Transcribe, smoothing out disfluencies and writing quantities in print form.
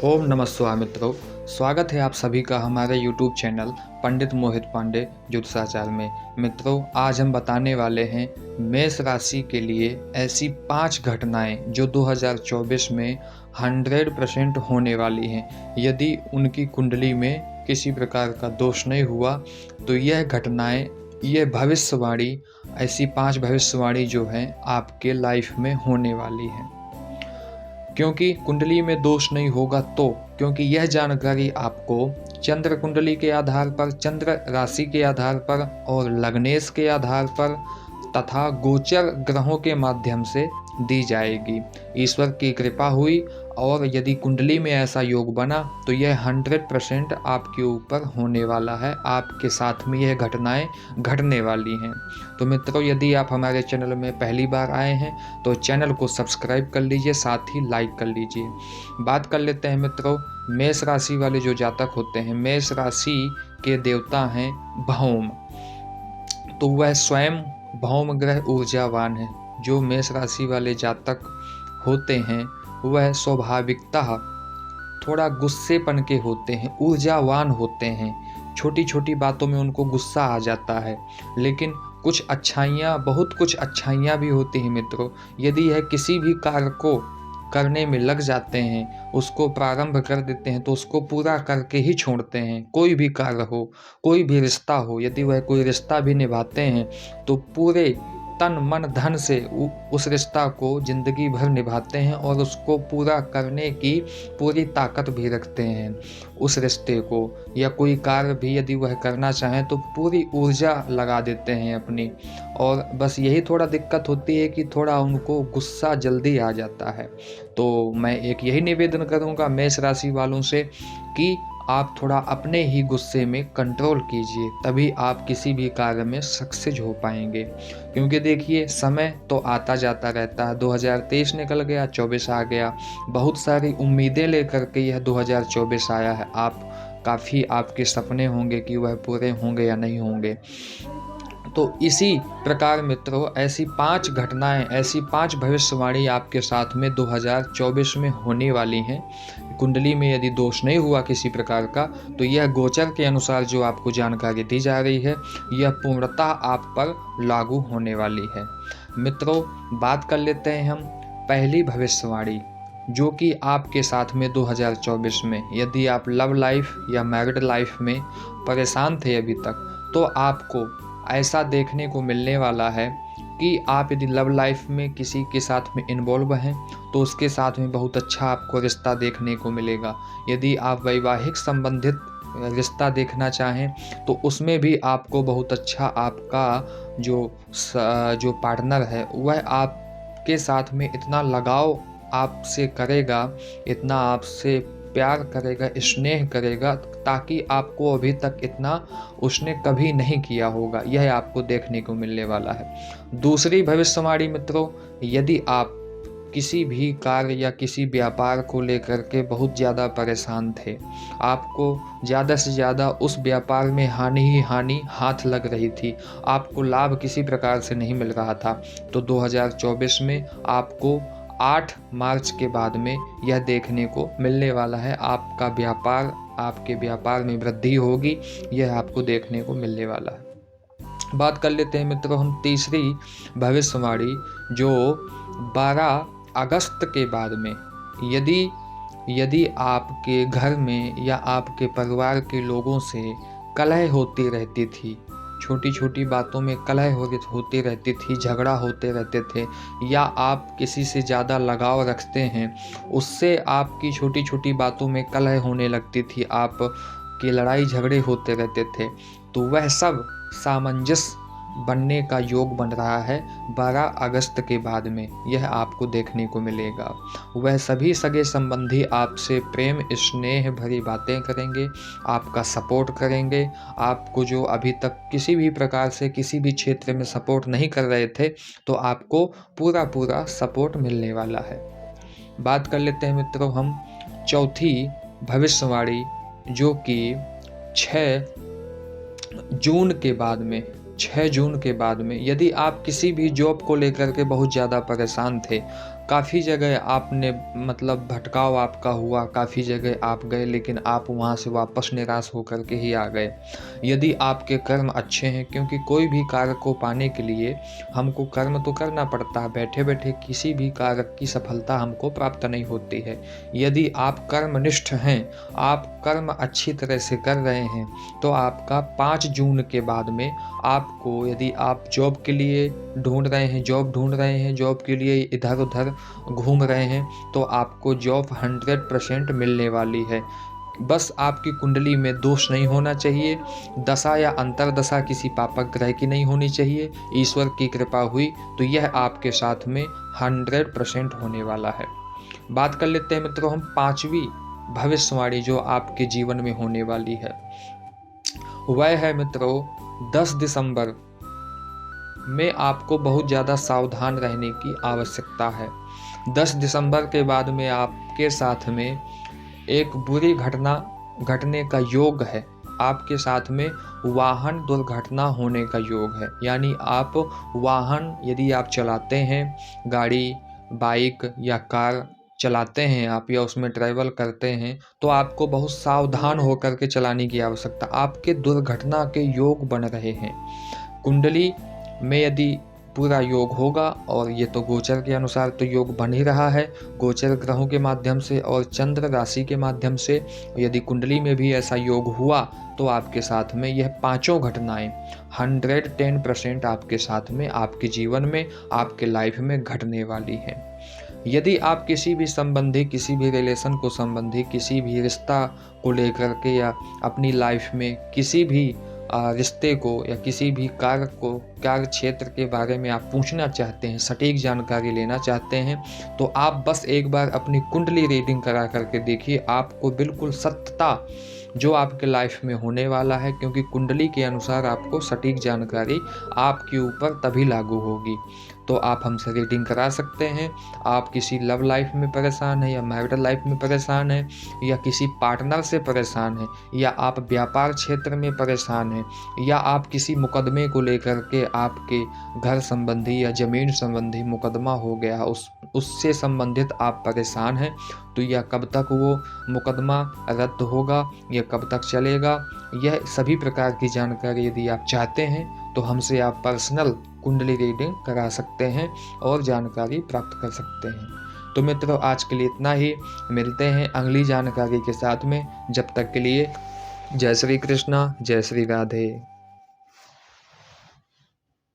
ओम नमः शिवाय मित्रों। स्वागत है आप सभी का हमारे YouTube चैनल पंडित मोहित पांडे ज्योतिषाचार्य में। मित्रों, आज हम बताने वाले हैं मेष राशि के लिए ऐसी 5 घटनाएं जो 2024 में 100% होने वाली हैं। यदि उनकी कुंडली में किसी प्रकार का दोष नहीं हुआ तो यह घटनाएं, ये भविष्यवाणी, ऐसी 5 भविष्यवाणी जो हैं आपके लाइफ में होने वाली हैं। क्योंकि कुंडली में दोष नहीं होगा तो, क्योंकि यह जानकारी आपको चंद्र कुंडली के आधार पर, चंद्र राशि के आधार पर और लग्नेश के आधार पर तथा गोचर ग्रहों के माध्यम से दी जाएगी। ईश्वर की कृपा हुई और यदि कुंडली में ऐसा योग बना तो यह 100% आपके ऊपर होने वाला है। आपके साथ में यह घटनाएं घटने वाली हैं। तो मित्रों, यदि आप हमारे चैनल में पहली बार आए हैं तो चैनल को सब्सक्राइब कर लीजिए, साथ ही लाइक कर लीजिए। बात कर लेते हैं मित्रों, मेष राशि वाले जो जातक होते हैं, मेष राशि के देवता हैं भौम। तो वह स्वयं भौम ग्रह ऊर्जावान है। जो मेष राशि वाले जातक होते हैं वह स्वाभाविकतः थोड़ा गुस्सेपन के होते हैं, ऊर्जावान होते हैं। छोटी छोटी बातों में उनको गुस्सा आ जाता है, लेकिन कुछ अच्छाइयाँ, बहुत कुछ अच्छाइयाँ भी होती हैं मित्रों। यदि यह किसी भी कार्य को करने में लग जाते हैं, उसको प्रारंभ कर देते हैं तो उसको पूरा करके ही छोड़ते हैं। कोई भी कार्य हो, कोई भी रिश्ता हो, यदि वह कोई रिश्ता भी निभाते हैं तो पूरे तन मन धन से उस रिश्ता को जिंदगी भर निभाते हैं और उसको पूरा करने की पूरी ताकत भी रखते हैं। उस रिश्ते को या कोई कार्य भी यदि वह करना चाहें तो पूरी ऊर्जा लगा देते हैं अपनी। और बस यही थोड़ा दिक्कत होती है कि थोड़ा उनको गुस्सा जल्दी आ जाता है। तो मैं एक यही निवेदन करूंगा मेष राशि वालों से कि आप थोड़ा अपने ही गुस्से में कंट्रोल कीजिए, तभी आप किसी भी कार्य में सक्सेस हो पाएंगे। क्योंकि देखिए, समय तो आता जाता रहता है। 2023 निकल गया, 24 आ गया। बहुत सारी उम्मीदें लेकर के यह 2024 आया है। काफ़ी आपके सपने होंगे कि वह पूरे होंगे या नहीं होंगे। तो इसी प्रकार मित्रों, ऐसी 5 घटनाएं, ऐसी 5 भविष्यवाणी आपके साथ में 2024 में होने वाली हैं। कुंडली में यदि दोष नहीं हुआ किसी प्रकार का तो यह गोचर के अनुसार जो आपको जानकारी दी जा रही है, यह पूर्णतः आप पर लागू होने वाली है। मित्रों, बात कर लेते हैं हम पहली भविष्यवाणी जो कि आपके साथ में 2024 में, यदि आप लव लाइफ या मैरिड लाइफ में परेशान थे अभी तक, तो आपको ऐसा देखने को मिलने वाला है कि आप यदि लव लाइफ में किसी के साथ में इन्वॉल्व हैं तो उसके साथ में बहुत अच्छा आपको रिश्ता देखने को मिलेगा। यदि आप वैवाहिक संबंधित रिश्ता देखना चाहें तो उसमें भी आपको बहुत अच्छा आपका जो पार्टनर है वह आपके साथ में इतना लगाव आपसे करेगा, इतना आपसे प्यार करेगा, स्नेह करेगा, ताकि आपको अभी तक इतना उसने कभी नहीं किया होगा। यह आपको देखने को मिलने वाला है। दूसरी भविष्यवाणी मित्रों, यदि आप किसी भी कार्य या किसी व्यापार को लेकर के बहुत ज़्यादा परेशान थे, आपको ज़्यादा से ज़्यादा उस व्यापार में हानि ही हानि हाथ लग रही थी, आपको लाभ किसी प्रकार से नहीं मिल रहा था, तो 2024 में आपको 8 मार्च के बाद में यह देखने को मिलने वाला है। आपके व्यापार में वृद्धि होगी, यह आपको देखने को मिलने वाला है। बात कर लेते हैं मित्रों हम तीसरी भविष्यवाणी जो 12 अगस्त के बाद में, यदि आपके घर में या आपके परिवार के लोगों से कलह होती रहती थी, छोटी छोटी बातों में कलह होती रहती थी, झगड़ा होते रहते थे, या आप किसी से ज़्यादा लगाव रखते हैं, उससे आपकी छोटी छोटी बातों में कलह होने लगती थी, आपकी लड़ाई झगड़े होते रहते थे, तो वह सब सामंजस्य बनने का योग बन रहा है 12 अगस्त के बाद में। यह आपको देखने को मिलेगा। वह सभी सगे संबंधी आपसे प्रेम स्नेह भरी बातें करेंगे, आपका सपोर्ट करेंगे। आपको जो अभी तक किसी भी प्रकार से किसी भी क्षेत्र में सपोर्ट नहीं कर रहे थे, तो आपको पूरा सपोर्ट मिलने वाला है। बात कर लेते हैं मित्रों हम चौथी भविष्यवाणी जो कि 6 जून के बाद में, 6 जून के बाद में, यदि आप किसी भी जॉब को लेकर के बहुत ज़्यादा परेशान थे, काफ़ी जगह आपने मतलब भटकाव आपका हुआ, काफ़ी जगह आप गए लेकिन आप वहाँ से वापस निराश होकर के ही आ गए। यदि आपके कर्म अच्छे हैं, क्योंकि कोई भी कार्य को पाने के लिए हमको कर्म तो करना पड़ता है, बैठे-बैठे किसी भी कार्य की सफलता हमको प्राप्त नहीं होती है। यदि आप कर्मनिष्ठ हैं, आप कर्म अच्छी तरह से कर रहे हैं, तो आपका 5 जून के बाद में आपको, यदि आप जॉब के लिए ढूँढ रहे हैं, जॉब के लिए इधर-उधर घूम रहे हैं, तो आपको जॉब 100% मिलने वाली है। बस आपकी कुंडली में दोष नहीं होना चाहिए, दशा या अंतर्दशा किसी पापक ग्रह की नहीं होनी चाहिए। ईश्वर की कृपा हुई तो यह आपके साथ में 100% होने वाला है। बात कर लेते हैं मित्रों हम 5वीं भविष्यवाणी जो आपके जीवन में होने वाली है। वह है मित्रों 10 दिसंबर में आपको बहुत ज़्यादा सावधान रहने की आवश्यकता है। 10 दिसंबर के बाद में आपके साथ में एक बुरी घटना घटने का योग है। आपके साथ में वाहन दुर्घटना होने का योग है। यानी आप वाहन यदि आप चलाते हैं, गाड़ी, बाइक या कार चलाते हैं आप या उसमें ट्रैवल करते हैं, तो आपको बहुत सावधान होकर के चलाने की आवश्यकता। आपके दुर्घटना के योग बन रहे हैं। कुंडली में यदि पूरा योग होगा, और ये तो गोचर के अनुसार तो योग बन ही रहा है, गोचर ग्रहों के माध्यम से और चंद्र राशि के माध्यम से, यदि कुंडली में भी ऐसा योग हुआ तो आपके साथ में यह पांचों घटनाएं 110% आपके साथ में, आपके जीवन में, आपके लाइफ में घटने वाली हैं। यदि आप किसी भी संबंधी, किसी भी रिलेशन को संबंधी, किसी भी रिश्ता को लेकर के या अपनी लाइफ में किसी भी रिश्ते को या किसी भी कार्य क्षेत्र के बारे में आप पूछना चाहते हैं, सटीक जानकारी लेना चाहते हैं, तो आप बस एक बार अपनी कुंडली रीडिंग करा करके देखिए। आपको बिल्कुल सत्यता जो आपके लाइफ में होने वाला है, क्योंकि कुंडली के अनुसार आपको सटीक जानकारी आपके ऊपर तभी लागू होगी। तो आप हमसे रीडिंग करा सकते हैं। आप किसी लव लाइफ में परेशान हैं या मैरिटल लाइफ में परेशान हैं, या किसी पार्टनर से परेशान हैं, या आप व्यापार क्षेत्र में परेशान हैं, या आप किसी मुकदमे को लेकर के आपके घर संबंधी या ज़मीन संबंधी मुकदमा हो गया, उससे संबंधित आप परेशान हैं, तो यह कब तक वो मुकदमा रद्द होगा, यह कब तक चलेगा, यह सभी प्रकार की जानकारी यदि आप चाहते हैं तो हमसे आप पर्सनल कुंडली रीडिंग करा सकते हैं और जानकारी प्राप्त कर सकते हैं। तो मित्रों आज के लिए इतना ही, मिलते हैं अगली जानकारी के साथ में। जब तक के लिए जय श्री कृष्णा, जय श्री राधे।